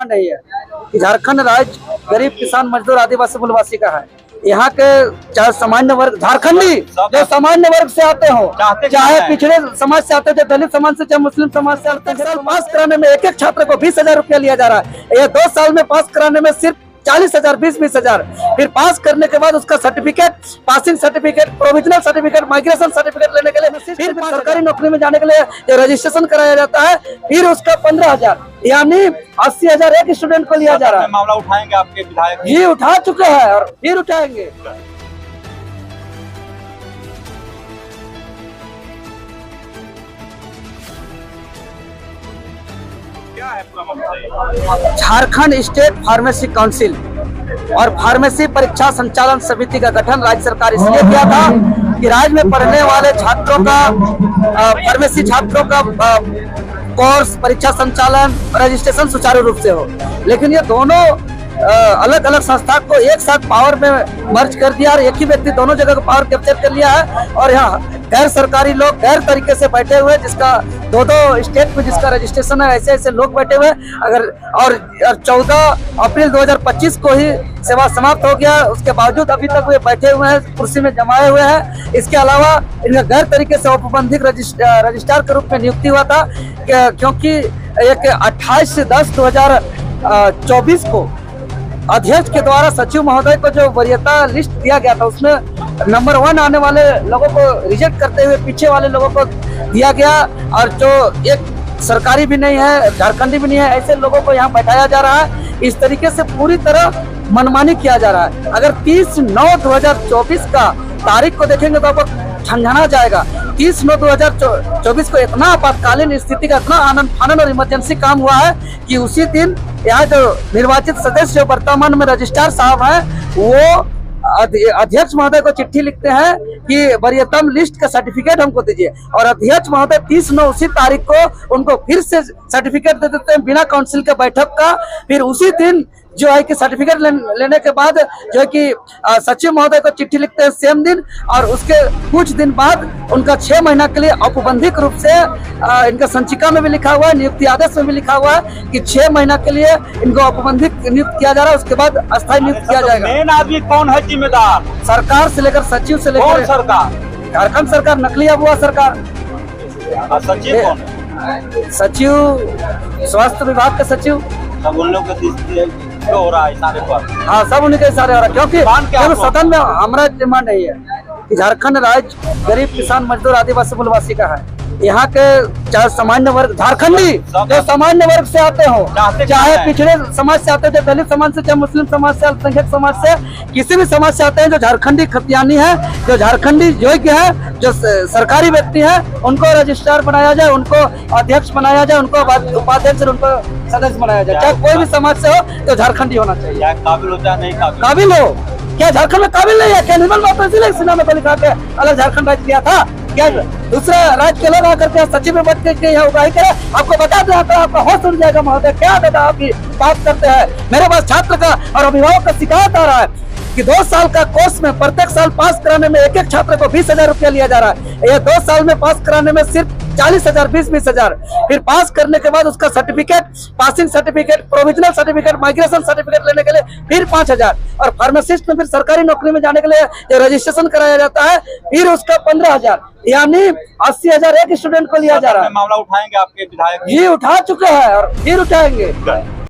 नहीं है कि झारखंड राज्य गरीब किसान मजदूर आदिवासी मूलवासी का है। यहाँ के चाहे सामान्य वर्ग झारखंडी जो सामान्य वर्ग से आते हो, चाहे पिछड़े समाज से आते हो, दलित समाज से, चाहे मुस्लिम समाज से आते हैं, पास कराने में एक छात्र को 20,000 रुपया लिया जा रहा है। ये 2 साल में पास कराने में सिर्फ 40,000, 20,000। फिर पास करने के बाद उसका certificate, passing certificate, provisional certificate, migration certificate लेने के लिए, फिर सरकारी नौकरी में जाने के लिए जो रजिस्ट्रेशन कराया जाता है, फिर उसका 15,000 यानी 80,000 एक स्टूडेंट को लिया जा रहा है। मामला उठाएंगे आपके विधायक? जी उठा चुके हैं और फिर उठाएंगे। क्या है पूरा मामला? झारखंड स्टेट फार्मेसी काउंसिल और फार्मेसी परीक्षा संचालन समिति का गठन राज्य सरकार इसलिए किया था कि राज्य में पढ़ने वाले छात्रों का, फार्मेसी छात्रों का कोर्स, परीक्षा संचालन, रजिस्ट्रेशन सुचारू रूप से हो। लेकिन ये दोनों अलग अलग संस्था को एक साथ पावर में मर्ज कर दिया और एक ही व्यक्ति दोनों जगह को पावर कैप्चर कर लिया है। और यहाँ गैर सरकारी लोग गैर तरीके से बैठे हुए, जिसका दो स्टेट में जिसका रजिस्ट्रेशन है, ऐसे ऐसे लोग बैठे हुए। अगर और 14 अप्रैल 2025 को ही सेवा समाप्त हो गया, उसके बावजूद अभी तक वे बैठे हुए हैं, कुर्सी में जमाए हुए हैं। इसके अलावा इनका गैर तरीके से औपबंधिक रजिस्ट्रार के रूप में नियुक्ति हुआ था, क्योंकि एक 28/10/2024 को अध्यक्ष के द्वारा सचिव महोदय को जो वरीयता लिस्ट दिया गया था, उसमें नंबर 1 आने वाले लोगों को रिजेक्ट करते हुए पीछे वाले लोगों को दिया गया। और जो एक सरकारी भी नहीं है, झारखंडी भी नहीं है, ऐसे लोगों को यहाँ बैठाया जा रहा है। इस तरीके से पूरी तरह मनमानी किया जा रहा है। अगर 30/9/2024 का तारीख को देखेंगे तो आपको झंझना जाएगा। 30/9/2024 को इतना आपातकालीन स्थिति का इतना आनंद फानन और इमरजेंसी काम हुआ है कि उसी दिन यहाँ जो निर्वाचित सदस्य वर्तमान में रजिस्ट्रार साहब हैं, वो अध्यक्ष महोदय को चिट्ठी लिखते हैं कि वरीयतम लिस्ट का सर्टिफिकेट हमको दीजिए। और अध्यक्ष महोदय 30/9 उसी तारीख को उनको फिर से सर्टिफिकेट दे देते हैं बिना काउंसिल के बैठक का। फिर उसी दिन जो है कि सर्टिफिकेट लेने के बाद जो है कि सचिव महोदय को चिट्ठी लिखते हैं सेम दिन। और उसके कुछ दिन बाद उनका 6 महीना के लिए औपबंधिक रूप से इनका संचिका में भी लिखा हुआ है, नियुक्ति आदेश में भी लिखा हुआ है कि 6 महीना के लिए इनको औपबंधिक नियुक्त किया जा रहा है। उसके बाद अस्थायी नियुक्त किया जाएगा। मेन आदमी कौन है जिम्मेदार? सरकार से लेकर सचिव से लेकर सरकार, झारखंड सरकार, नकली अबुआ सरकार। सचिव कौन है? सचिव स्वास्थ्य विभाग के सचिव। सब उन लोग क्यों हो रहा है इशारे पर? हाँ, सब उन्हीं के इशारे हो रहा है, क्योंकि सदन में हमारा डिमांड नहीं है कि झारखंड राज्य गरीब किसान मजदूर आदिवासी मूलवासी का है। यहाँ के चाहे सामान्य वर्ग झारखंडी जो सामान्य वर्ग से आते हो, चाहे पिछड़े समाज से आते हो, दलित समाज से, चाहे मुस्लिम समाज से, अल्पसंख्यक समाज से, किसी भी समाज से आते हैं, जो झारखंडी खतियानी है, जो झारखंडी योग्य है, जो सरकारी व्यक्ति है, उनको रजिस्ट्रार बनाया जाए, उनको अध्यक्ष बनाया जाए, उनको उपाध्यक्ष, उनको सदस्य बनाया जाए। चाहे कोई भी समाज से हो तो झारखंडी होना चाहिए। काबिल हो चाहे नहीं काबिल हो। क्या झारखंड में काबिल नहीं है? क्या निर्मल बात इसलिए सीना में लिखा के अलग झारखंड राज्य किया था? क्या दूसरा राज्य के लोग आकर के सचिव में बैठ के यहाँ उगाही करे? आपको बता दें, आपका होश उड़ जाएगा महोदय। क्या दादा आप बात करते हैं? मेरे पास छात्र का और अभिभावक का शिकायत आ रहा है कि 2 साल का कोर्स में प्रत्येक साल पास कराने में एक छात्र को 20,000 रुपया लिया जा रहा है। ये 2 साल में पास कराने में सिर्फ 40,000, 20,000। फिर पास करने के बाद उसका certificate, passing certificate, provisional certificate, migration certificate लेने के लिए फिर 5,000। और फार्मासिस्ट में फिर सरकारी नौकरी में जाने के लिए जो रजिस्ट्रेशन कराया जाता है, फिर उसका 15,000 यानी 80,000 एक स्टूडेंट को लिया जा रहा है। मामला उठाएंगे आपके विधायक? जी उठा चुके हैं और फिर उठाएंगे।